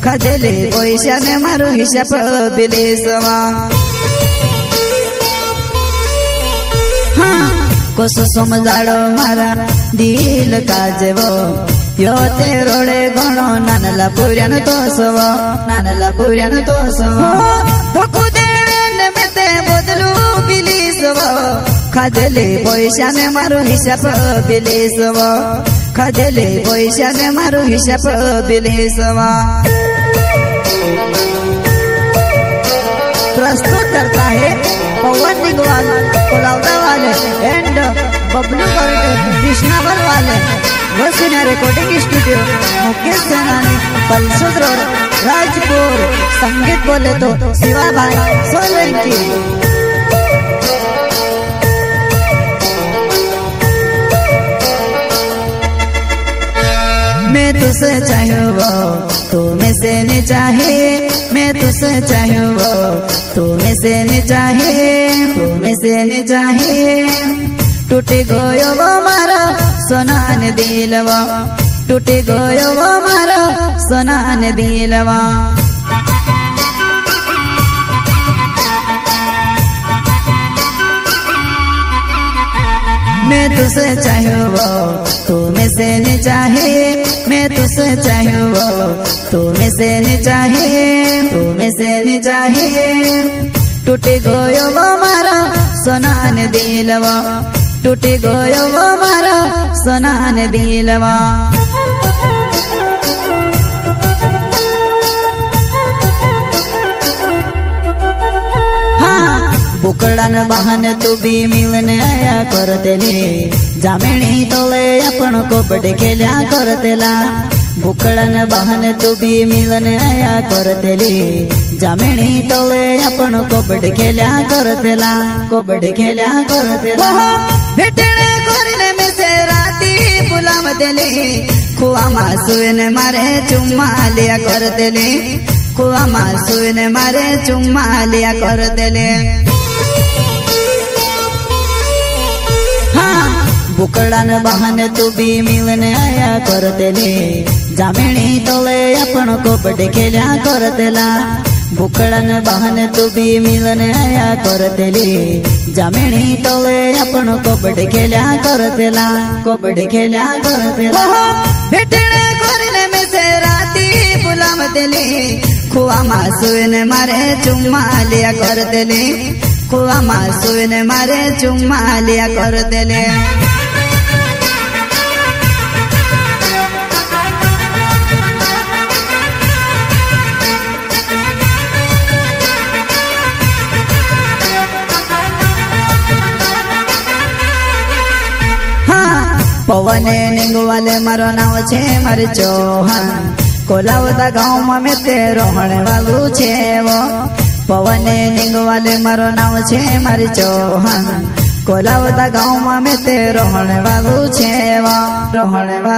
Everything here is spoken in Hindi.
खाधेले पैशाने मारो हिसाब बिलेसवा। हाँ कसो समजाड़ो मारा दिल काजवो यो ते रोडे घणो नानला पुर्यान तोसव नानला पुर्यान तोसव धोको देन मेते बदलू बिलेसव। खाधेले पैशाने मारो हिसाब बिलेसव। खाधेले पैशाने मारो हिसाब बिलेसवा। प्रस्तुत करता है पवन निगवाल कोलावड़ा वाले एंड बबलू बर्डे कृष्णावर वाले वसुना रिकॉर्डिंग स्टूडियो मुकेश सेनानी पल्सद रोड राजपुर। संगीत बोले तो शिवा भाई सोलंकी। मैं तुझसे चाहूँ तू मैं से नहीं चाहे। मैं तुझसे चाहूँ तू मैं से नहीं चाहे। तू मैं से नहीं चाहे। टूटे गयो वो मारा सोनान दिलवा। टूटे गयो वो मारा सोनान दिलवा। मैं तुझसे चाहूँ तू मैं से नहीं चाहे। मैं तुझसे चाहूँ तू मैं से नहीं चाहे। तू मैं से नहीं चाहे। टूटे गयो वो मारा सोनान दिलवा। टूटे गयो वो मारा सोनान दिलवा। बुकड़ान बहाने तू भी मिलने आया करतेले। जामिनी तोले अपन को बड़े खेल्या करतेला। बुकड़ान बहाने तू भी मिलने आया करतेले। जामिनी तोले अपन को बड़े खेल्या करतेला। को बड़े खेल्या करतेला। भेटणे करने में से राती बुलाम देले। कुआ मासूने मारे चुम्मा लिया करतेले। कुआ मासूने मारे चुम्मा लिया करतेले। बुकड़ान बहाने तू भी मिलने आया करतेले। जामिनी तोले अपन को बड़े खेल्या करतेला। बुकड़ान बहाने तू भी मिलने आया करतेले। जामिनी तोले अपन को बड़े खेल्या करतेला। को बड़े खेल्या करतेला। भेटणे करने में से राती बुलाम देले। खुआ मासूने मारे चुम्मा लिया करतेले। खुआ मासूने मारे चुम्मा लिया करतेले। पवने निंगवाले मारो नाव छे मारे चौहान। कोलावदा गाँव में ते रोहणे वालू छे वो। पवने निंगवाले मारो नाव छे मारे चौहान। कोलावदा गाँव में ते रोहणे वालू छे वो। रोहणे वालू